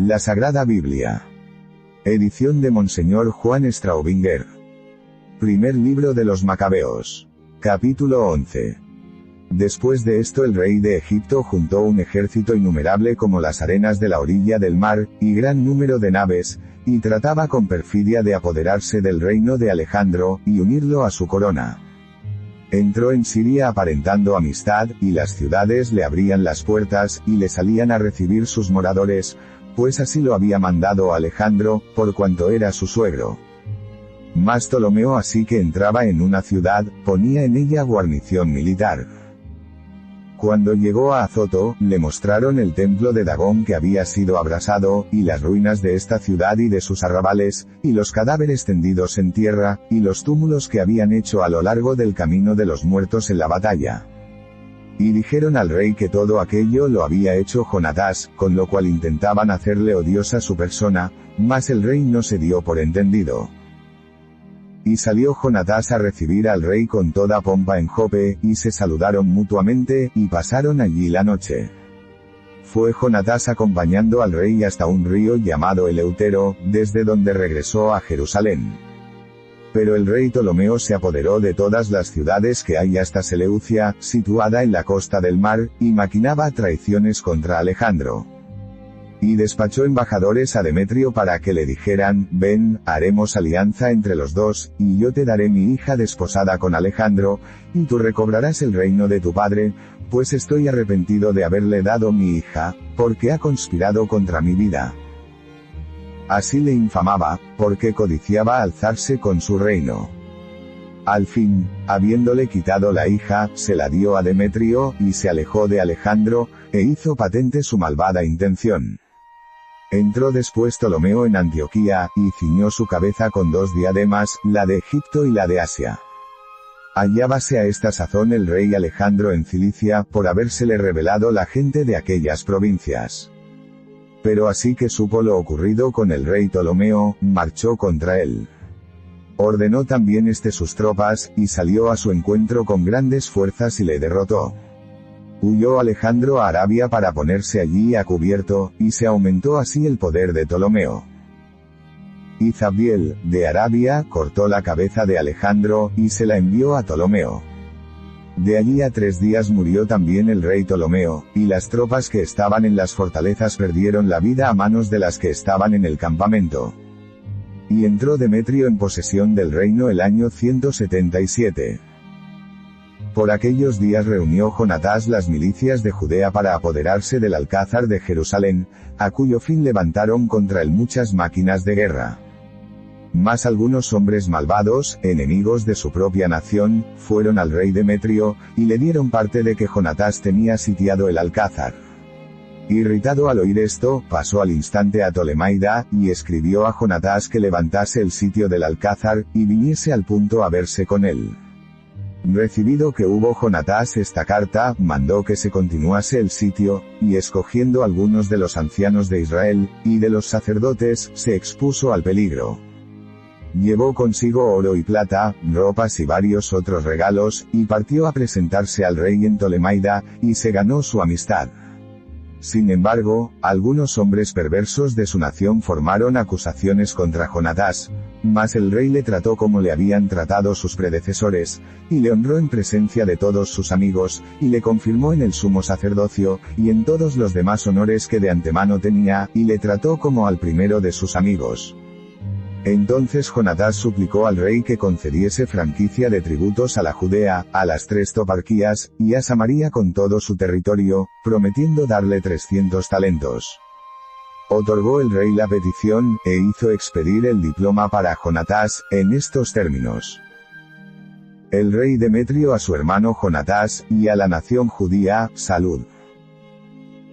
La Sagrada Biblia. Edición de Monseñor Juan Straubinger. Primer libro de los Macabeos. Capítulo 11. Después de esto el rey de Egipto juntó un ejército innumerable como las arenas de la orilla del mar, y gran número de naves, y trataba con perfidia de apoderarse del reino de Alejandro, y unirlo a su corona. Entró en Siria aparentando amistad, y las ciudades le abrían las puertas, y le salían a recibir sus moradores, pues así lo había mandado Alejandro, por cuanto era su suegro. Mas Ptolomeo así que entraba en una ciudad, ponía en ella guarnición militar. Cuando llegó a Azoto, le mostraron el templo de Dagón que había sido abrasado, y las ruinas de esta ciudad y de sus arrabales, y los cadáveres tendidos en tierra, y los túmulos que habían hecho a lo largo del camino de los muertos en la batalla. Y dijeron al rey que todo aquello lo había hecho Jonatás, con lo cual intentaban hacerle odiosa su persona, mas el rey no se dio por entendido. Y salió Jonatás a recibir al rey con toda pompa en Jope, y se saludaron mutuamente, y pasaron allí la noche. Fue Jonatás acompañando al rey hasta un río llamado Eleutero, desde donde regresó a Jerusalén. Pero el rey Ptolomeo se apoderó de todas las ciudades que hay hasta Seleucia, situada en la costa del mar, y maquinaba traiciones contra Alejandro. Y despachó embajadores a Demetrio para que le dijeran, ven, haremos alianza entre los dos, y yo te daré mi hija desposada con Alejandro, y tú recobrarás el reino de tu padre, pues estoy arrepentido de haberle dado mi hija, porque ha conspirado contra mi vida. Así le infamaba, porque codiciaba alzarse con su reino. Al fin, habiéndole quitado la hija, se la dio a Demetrio, y se alejó de Alejandro, e hizo patente su malvada intención. Entró después Ptolomeo en Antioquía, y ciñó su cabeza con 2 diademas, la de Egipto y la de Asia. Hallábase a esta sazón el rey Alejandro en Cilicia, por habérsele revelado la gente de aquellas provincias. Pero así que supo lo ocurrido con el rey Ptolomeo, marchó contra él. Ordenó también sus tropas, y salió a su encuentro con grandes fuerzas y le derrotó. Huyó Alejandro a Arabia para ponerse allí a cubierto, y se aumentó así el poder de Ptolomeo. Y Zabdiel, de Arabia, cortó la cabeza de Alejandro, y se la envió a Ptolomeo. De allí a 3 días murió también el rey Ptolomeo, y las tropas que estaban en las fortalezas perdieron la vida a manos de las que estaban en el campamento. Y entró Demetrio en posesión del reino el año 177. Por aquellos días reunió Jonatás las milicias de Judea para apoderarse del alcázar de Jerusalén, a cuyo fin levantaron contra él muchas máquinas de guerra. Mas algunos hombres malvados, enemigos de su propia nación, fueron al rey Demetrio, y le dieron parte de que Jonatás tenía sitiado el alcázar. Irritado al oír esto, pasó al instante a Ptolemaida, y escribió a Jonatás que levantase el sitio del alcázar, y viniese al punto a verse con él. Recibido que hubo Jonatás esta carta, mandó que se continuase el sitio, y escogiendo algunos de los ancianos de Israel, y de los sacerdotes, se expuso al peligro. Llevó consigo oro y plata, ropas y varios otros regalos, y partió a presentarse al rey en Ptolemaida, y se ganó su amistad. Sin embargo, algunos hombres perversos de su nación formaron acusaciones contra Jonatás, mas el rey le trató como le habían tratado sus predecesores, y le honró en presencia de todos sus amigos, y le confirmó en el sumo sacerdocio, y en todos los demás honores que de antemano tenía, y le trató como al primero de sus amigos. Entonces Jonatás suplicó al rey que concediese franquicia de tributos a la Judea, a las 3 toparquías, y a Samaria con todo su territorio, prometiendo darle 300 talentos. Otorgó el rey la petición, e hizo expedir el diploma para Jonatás, en estos términos. El rey Demetrio a su hermano Jonatás, y a la nación judía, salud.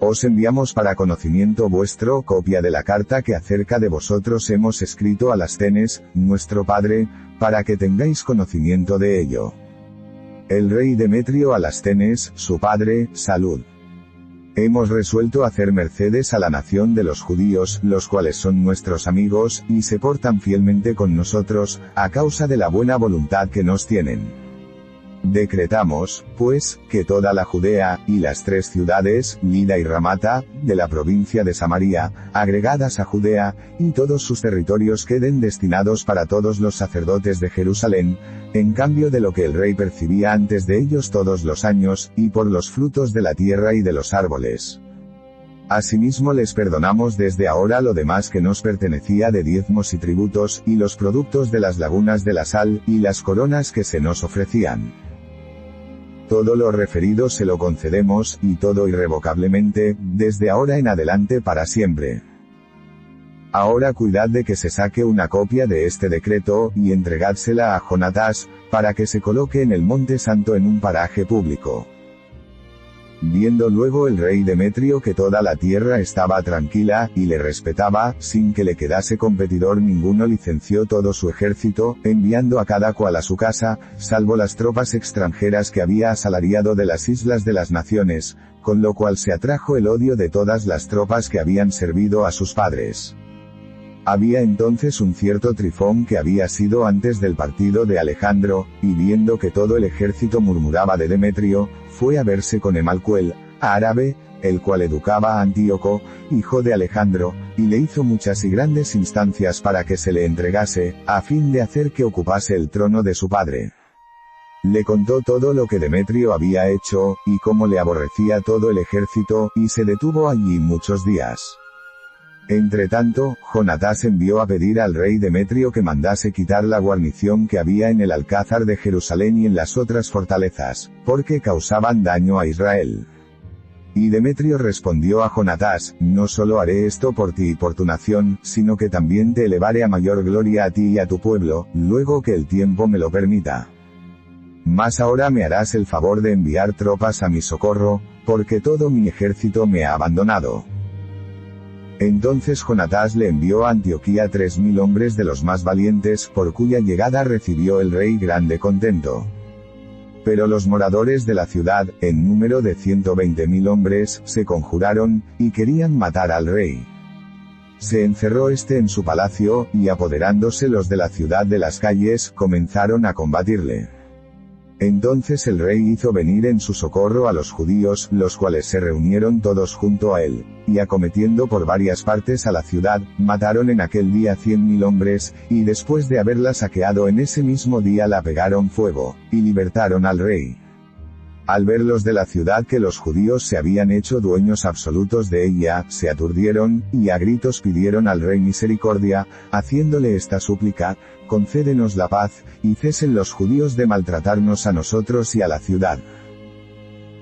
Os enviamos para conocimiento vuestro copia de la carta que acerca de vosotros hemos escrito a Lasthenes, nuestro padre, para que tengáis conocimiento de ello. El rey Demetrio a Lasthenes, su padre, salud. Hemos resuelto hacer mercedes a la nación de los judíos, los cuales son nuestros amigos, y se portan fielmente con nosotros, a causa de la buena voluntad que nos tienen. Decretamos, pues, que toda la Judea, y las 3 ciudades, Lida y Ramata, de la provincia de Samaria, agregadas a Judea, y todos sus territorios queden destinados para todos los sacerdotes de Jerusalén, en cambio de lo que el rey percibía antes de ellos todos los años, y por los frutos de la tierra y de los árboles. Asimismo les perdonamos desde ahora lo demás que nos pertenecía de diezmos y tributos, y los productos de las lagunas de la sal, y las coronas que se nos ofrecían. Todo lo referido se lo concedemos, y todo irrevocablemente, desde ahora en adelante para siempre. Ahora cuidad de que se saque una copia de este decreto, y entregádsela a Jonatás, para que se coloque en el monte santo en un paraje público. Viendo luego el rey Demetrio que toda la tierra estaba tranquila, y le respetaba, sin que le quedase competidor ninguno, licenció todo su ejército, enviando a cada cual a su casa, salvo las tropas extranjeras que había asalariado de las islas de las naciones, con lo cual se atrajo el odio de todas las tropas que habían servido a sus padres. Había entonces un cierto Trifón que había sido antes del partido de Alejandro, y viendo que todo el ejército murmuraba de Demetrio, fue a verse con Emalcuel, árabe, el cual educaba a Antíoco, hijo de Alejandro, y le hizo muchas y grandes instancias para que se le entregase, a fin de hacer que ocupase el trono de su padre. Le contó todo lo que Demetrio había hecho, y cómo le aborrecía todo el ejército, y se detuvo allí muchos días. Entretanto, Jonatás envió a pedir al rey Demetrio que mandase quitar la guarnición que había en el alcázar de Jerusalén y en las otras fortalezas, porque causaban daño a Israel. Y Demetrio respondió a Jonatás, no solo haré esto por ti y por tu nación, sino que también te elevaré a mayor gloria a ti y a tu pueblo, luego que el tiempo me lo permita. Mas ahora me harás el favor de enviar tropas a mi socorro, porque todo mi ejército me ha abandonado. Entonces Jonatás le envió a Antioquía 3000 hombres de los más valientes, por cuya llegada recibió el rey grande contento. Pero los moradores de la ciudad, en número de 120.000 hombres, se conjuraron, y querían matar al rey. Se encerró éste en su palacio, y apoderándose los de la ciudad de las calles, comenzaron a combatirle. Entonces el rey hizo venir en su socorro a los judíos, los cuales se reunieron todos junto a él, y acometiendo por varias partes a la ciudad, mataron en aquel día 100.000 hombres, y después de haberla saqueado en ese mismo día la pegaron fuego, y libertaron al rey. Al ver los de la ciudad que los judíos se habían hecho dueños absolutos de ella, se aturdieron, y a gritos pidieron al rey misericordia, haciéndole esta súplica, concédenos la paz, y cesen los judíos de maltratarnos a nosotros y a la ciudad.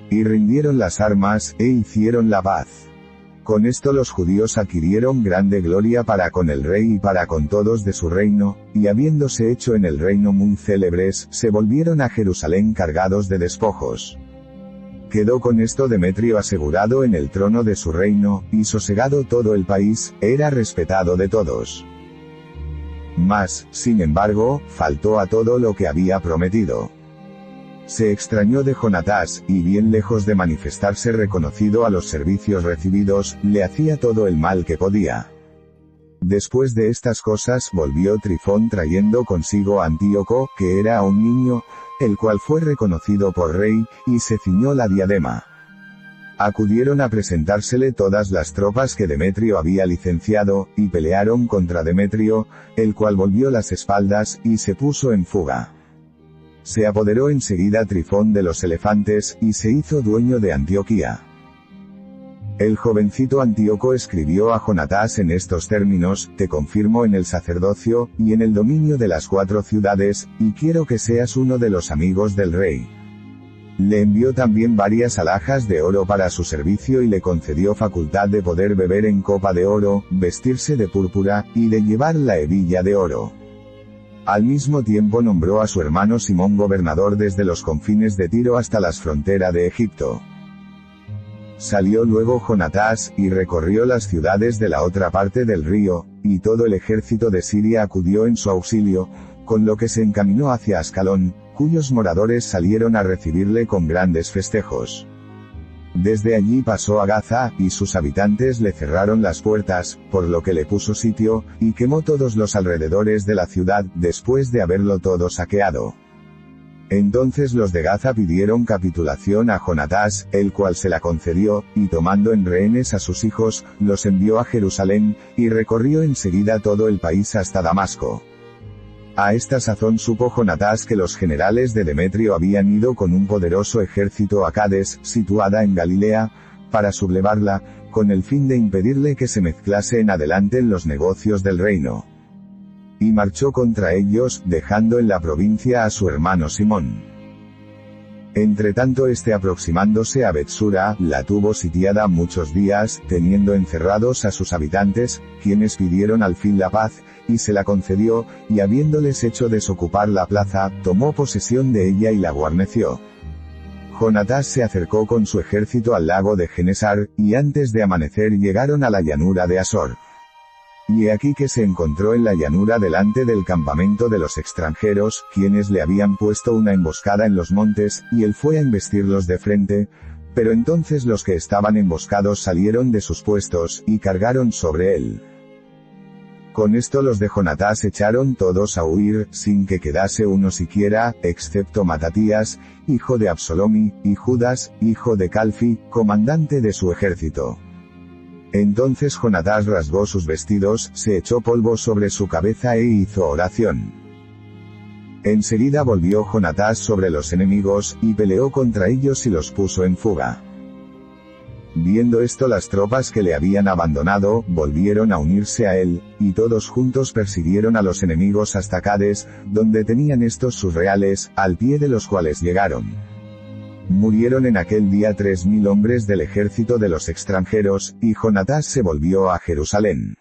Y rindieron las armas, e hicieron la paz. Con esto los judíos adquirieron grande gloria para con el rey y para con todos de su reino, y habiéndose hecho en el reino muy célebres, se volvieron a Jerusalén cargados de despojos. Quedó con esto Demetrio asegurado en el trono de su reino, y sosegado todo el país, era respetado de todos. Mas, sin embargo, faltó a todo lo que había prometido. Se extrañó de Jonatás, y bien lejos de manifestarse reconocido a los servicios recibidos, le hacía todo el mal que podía. Después de estas cosas volvió Trifón trayendo consigo a Antíoco, que era un niño, el cual fue reconocido por rey, y se ciñó la diadema. Acudieron a presentársele todas las tropas que Demetrio había licenciado, y pelearon contra Demetrio, el cual volvió las espaldas, y se puso en fuga. Se apoderó enseguida Trifón de los elefantes, y se hizo dueño de Antioquía. El jovencito Antíoco escribió a Jonatás en estos términos, te confirmo en el sacerdocio, y en el dominio de las 4 ciudades, y quiero que seas uno de los amigos del rey. Le envió también varias alhajas de oro para su servicio y le concedió facultad de poder beber en copa de oro, vestirse de púrpura, y de llevar la hebilla de oro. Al mismo tiempo nombró a su hermano Simón gobernador desde los confines de Tiro hasta las fronteras de Egipto. Salió luego Jonatás, y recorrió las ciudades de la otra parte del río, y todo el ejército de Siria acudió en su auxilio, con lo que se encaminó hacia Ascalón, cuyos moradores salieron a recibirle con grandes festejos. Desde allí pasó a Gaza, y sus habitantes le cerraron las puertas, por lo que le puso sitio, y quemó todos los alrededores de la ciudad, después de haberlo todo saqueado. Entonces los de Gaza pidieron capitulación a Jonatás, el cual se la concedió, y tomando en rehenes a sus hijos, los envió a Jerusalén, y recorrió enseguida todo el país hasta Damasco. A esta sazón supo Jonatás que los generales de Demetrio habían ido con un poderoso ejército a Cades, situada en Galilea, para sublevarla, con el fin de impedirle que se mezclase en adelante en los negocios del reino. Y marchó contra ellos, dejando en la provincia a su hermano Simón. Entretanto aproximándose a Betsura, la tuvo sitiada muchos días, teniendo encerrados a sus habitantes, quienes pidieron al fin la paz, y se la concedió, y habiéndoles hecho desocupar la plaza, tomó posesión de ella y la guarneció. Jonatás se acercó con su ejército al lago de Genesar, y antes de amanecer llegaron a la llanura de Asor. Y he aquí que se encontró en la llanura delante del campamento de los extranjeros, quienes le habían puesto una emboscada en los montes, y él fue a embestirlos de frente, pero entonces los que estaban emboscados salieron de sus puestos, y cargaron sobre él. Con esto los de Jonatás echaron todos a huir, sin que quedase uno siquiera, excepto Matatías, hijo de Absalomi, y Judas, hijo de Calfi, comandante de su ejército. Entonces Jonatás rasgó sus vestidos, se echó polvo sobre su cabeza e hizo oración. Enseguida volvió Jonatás sobre los enemigos, y peleó contra ellos y los puso en fuga. Viendo esto las tropas que le habían abandonado, volvieron a unirse a él, y todos juntos persiguieron a los enemigos hasta Cades, donde tenían estos sus reales, al pie de los cuales llegaron. Murieron en aquel día 3000 hombres del ejército de los extranjeros, y Jonatás se volvió a Jerusalén.